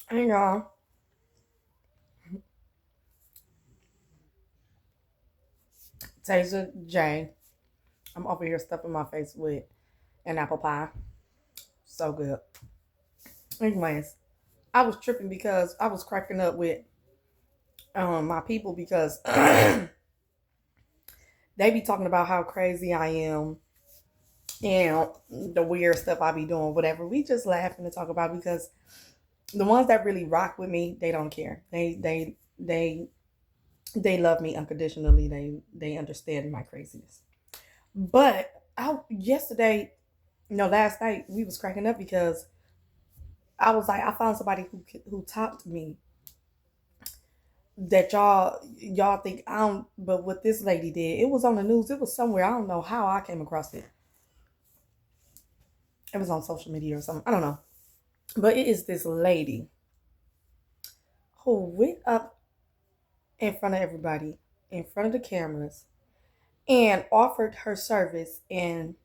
Hey y'all, Taser J. I'm over here stuffing my face with an apple pie. So good. Anyways, I was tripping because I was cracking up with my people because they be talking about how crazy I am and the weird stuff I be doing, whatever. We just laughing to talk about because the ones that really rock with me, they don't care. They love me unconditionally. They understand my craziness. But I yesterday, no, last night we was cracking up because I was like, I found somebody who topped me that y'all think I don't. But what this lady did, it was on the news. It was somewhere. I don't know how I came across it. It was on social media or something. I don't know. But it is this lady who went up in front of everybody, in front of the cameras, and offered her service in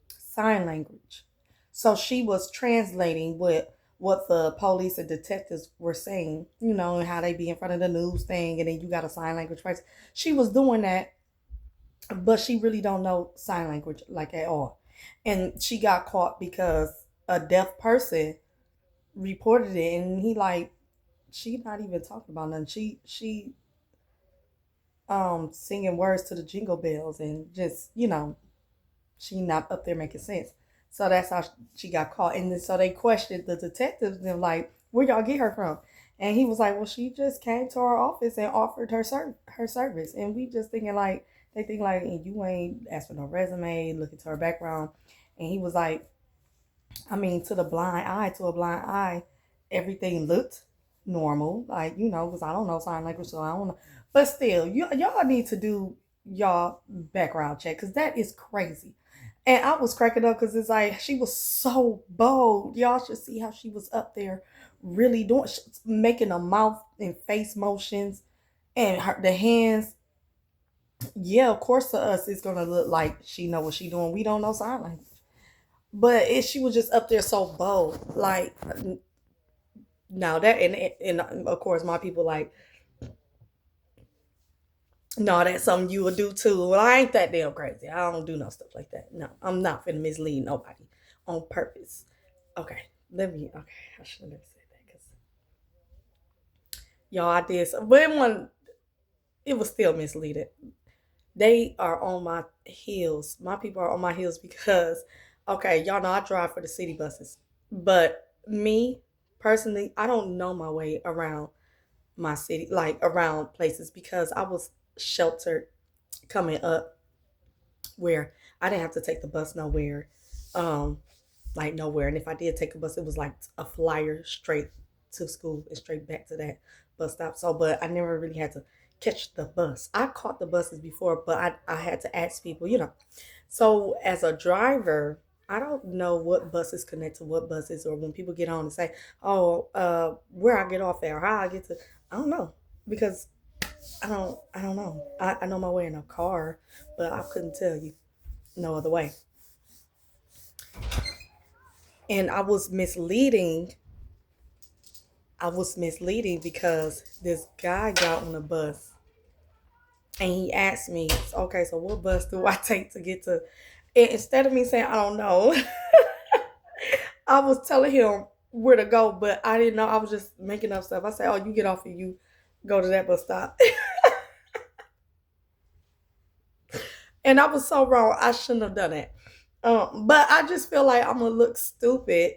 sign language. So she was translating what the police and detectives were saying, and how they be in front of the news thing, and then you got a sign language person. She was doing that, but she really don't know sign language like at all. And she got caught because a deaf person reported it, and he like she not even talking about nothing. She singing words to the jingle bells and just she not up there making sense. So that's how she got caught. And then so they questioned the detectives and they're like, where y'all get her from? And he was like, well, she just came to our office and offered her service. And we just thinking like, they think like, and you ain't asked for no resume, look into her background. And he was like, I mean, to a blind eye, everything looked normal. Like, because I don't know sign language, so I don't know. But still, y'all need to do y'all background check because that is crazy. And I was cracking up because it's like she was so bold. Y'all should see how she was up there really making a mouth and face motions and the hands. Yeah, of course to us it's gonna look like she know what she doing. We don't know sign language. But she was just up there so bold. Like now that and of course my people like, no, that's something you would do too. Well, I ain't that damn crazy. I don't do no stuff like that. No, I'm not finna mislead nobody on purpose. Okay, let me. Okay, I should have never said that because y'all, I did, but it was still misleading. They are on my heels. My people are on my heels because, okay, y'all know I drive for the city buses, but me personally, I don't know my way around my city, like around places because I was sheltered coming up where I didn't have to take the bus nowhere, um, like nowhere. And if I did take a bus, it was like a flyer straight to school and straight back to that bus stop. So, but I never really had to catch the bus. I caught the buses before, but I had to ask people. So as a driver, I don't know what buses connect to what buses, or when people get on and say, "Oh, where I get off at, or how I get to," I don't know because I don't know. I know my way in a car, but I couldn't tell you no other way. And I was misleading because this guy got on the bus and he asked me, okay, so what bus do I take to get to? And instead of me saying, I don't know, I was telling him where to go, but I didn't know. I was just making up stuff. I said, oh, you get off and you go to that bus stop. And I was so wrong. I shouldn't have done it. But I just feel like I'm going to look stupid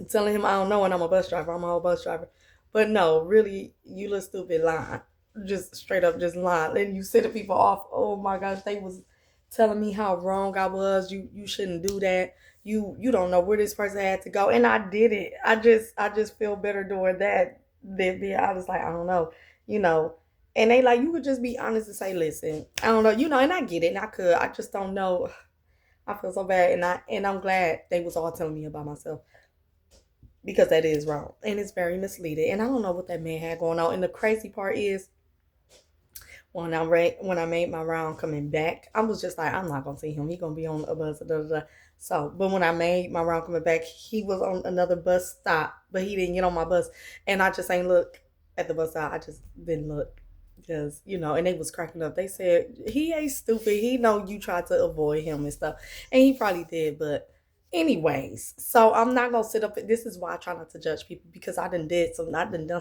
telling him I don't know and I'm a bus driver. I'm a whole bus driver. But no, really, you look stupid lying. Just straight up just lying. And you setting people off. Oh my gosh, they was telling me how wrong I was. You shouldn't do that. You don't know where this person had to go. And I did it. I just feel better doing that than being honest. Like, I don't know. You know. And they like, you could just be honest and say, listen, I don't know, and I get it, and I could. I just don't know. I feel so bad, and I'm glad they was all telling me about myself because that is wrong and it's very misleading. And I don't know what that man had going on. And the crazy part is when I made my round coming back, I was just like, I'm not gonna see him. He gonna be on a bus. Da, da, da. So, but when I made my round coming back, he was on another bus stop, but he didn't get on my bus, and I just ain't look at the bus stop. I just didn't look because and they was cracking up. They said he ain't stupid. He know you tried to avoid him and stuff, and he probably did. But anyways, so I'm not gonna sit up. This is why I try not to judge people because I done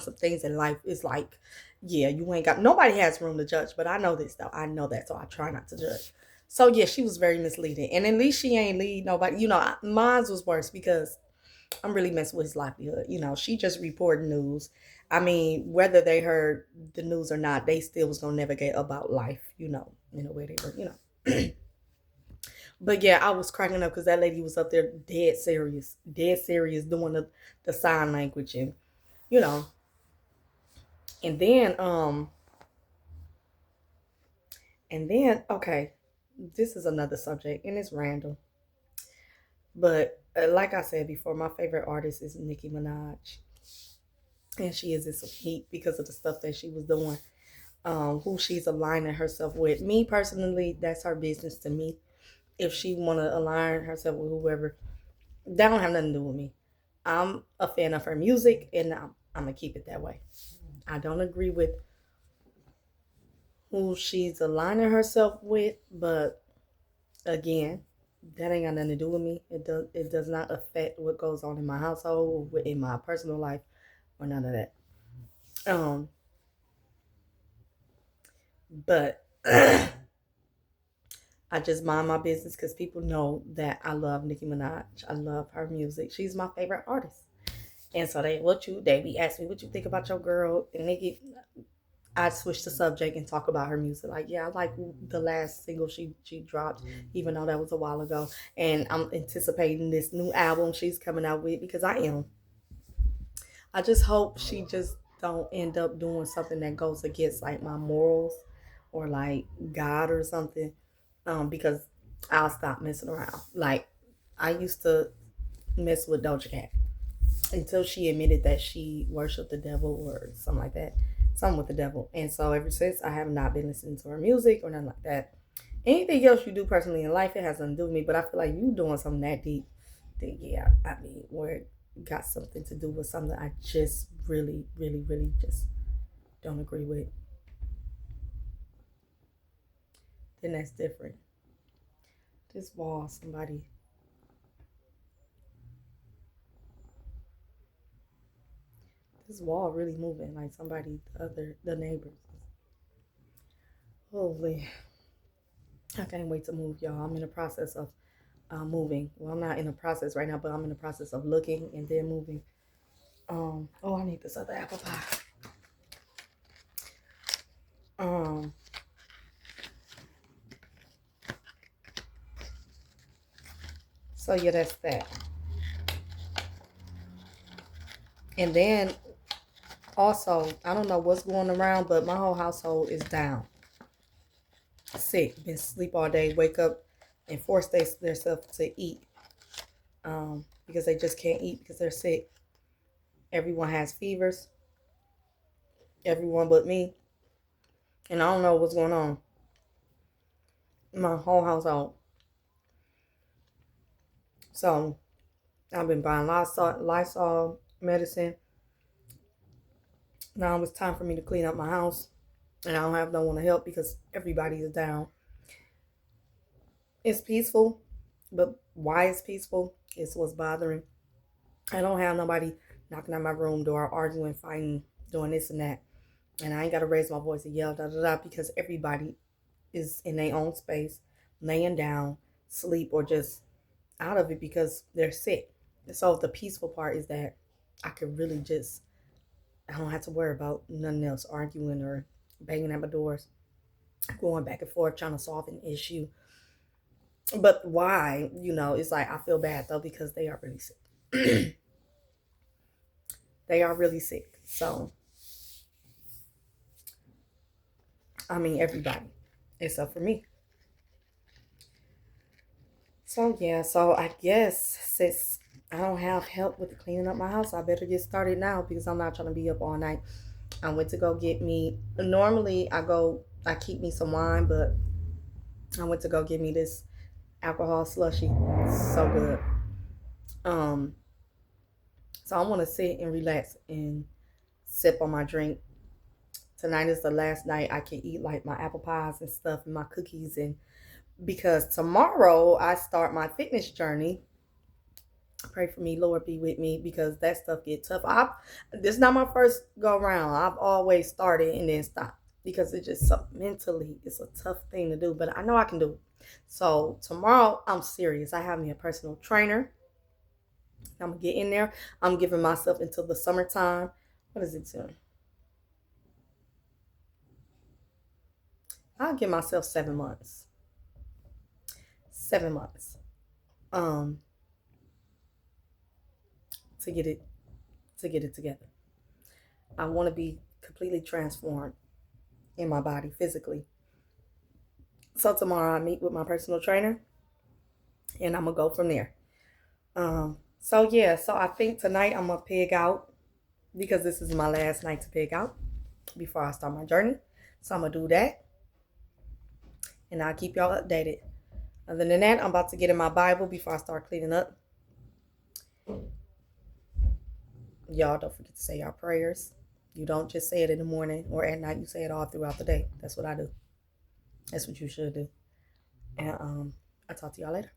some things in life. It's like, yeah, you ain't got nobody has room to judge, but I know this though. I know that, so I try not to judge. So yeah, she was very misleading, and at least she ain't lead nobody. Mine's was worse because I'm really messing with his livelihood. She just reported news. I mean, whether they heard the news or not, they still was gonna navigate about life. In a way they were. But yeah, I was cracking up because that lady was up there dead serious, doing the sign language, and you know, and then okay, this is another subject, and it's random. But like I said before, my favorite artist is Nicki Minaj, and she is in some heat because of the stuff that she was doing. Who she's aligning herself with. Me personally, that's her business to me. If she wanna align herself with whoever, that don't have nothing to do with me. I'm a fan of her music, and I'm gonna keep it that way. I don't agree with who she's aligning herself with, but again, that ain't got nothing to do with me. It does not affect what goes on in my household, in my personal life, or none of that. Um, but I just mind my business because people know that I love Nicki Minaj. I love her music. She's my favorite artist. And so they be asking me what you think about your girl, and I switch the subject and talk about her music. Like, yeah, I like the last single she dropped, even though that was a while ago. And I'm anticipating this new album she's coming out with because I am. I just hope she just don't end up doing something that goes against like my morals or like God or something. Because I'll stop messing around. Like I used to mess with Doja Cat until she admitted that she worshipped the devil or something like that, something with the devil. And so ever since, I have not been listening to her music or nothing like that. Anything else you do personally in life, it has nothing to do with me. But I feel like you doing something that deep, that yeah, I mean, where it got something to do with something I just really, really, really just don't agree with. Then that's different. This wall, this wall really moving. Like somebody, the neighbors. Holy, I can't wait to move, y'all. I'm in the process of moving. Well, I'm not in the process right now, but I'm in the process of looking and then moving. Oh, I need this other apple pie. Um, so yeah, that's that. And then also, I don't know what's going around, but my whole household is down, sick, been sleep all day, wake up and force themselves to eat. Because they just can't eat because they're sick. Everyone has fevers, everyone but me, and I don't know what's going on. My whole household. So I've been buying Lysol medicine. Now it's time for me to clean up my house, and I don't have no one to help because everybody is down. It's peaceful, but why it's peaceful is what's bothering. I don't have nobody knocking on my room door, arguing, fighting, doing this and that. And I ain't got to raise my voice and yell, da da da, because everybody is in their own space, laying down, sleep, or just out of it because they're sick. So the peaceful part is that I can really just, I don't have to worry about nothing else, arguing or banging at my doors, going back and forth, trying to solve an issue. But why, it's like I feel bad though because they are really sick. They are really sick. So, I mean, everybody except for me. So, yeah, so I guess since I don't have help with the cleaning up my house, I better get started now because I'm not trying to be up all night. I went to go get me, normally I keep me some wine, but I went to go get me this alcohol slushy. So good. Um, so I want to sit and relax and sip on my drink. Tonight is the last night I can eat like my apple pies and stuff and my cookies, and because tomorrow I start my fitness journey. Pray for me, Lord, be with me, because that stuff get tough. This is not my first go round. I've always started and then stopped because it's just mentally it's a tough thing to do, but I know I can do it. So tomorrow I'm serious. I have me a personal trainer. I'm gonna get in there. I'm giving myself until the summertime. What is it soon? I'll give myself 7 months. 7 months. Um, to get it together. I want to be completely transformed in my body physically. So tomorrow I meet with my personal trainer and I'm gonna go from there. So yeah, so I think tonight I'm gonna pig out because this is my last night to pig out before I start my journey. So I'm gonna do that and I'll keep y'all updated. Other than that, I'm about to get in my Bible before I start cleaning up. Y'all don't forget to say your prayers. You don't just say it in the morning or at night, you say it all throughout the day. That's what I do. That's what you should do. And I'll talk to y'all later.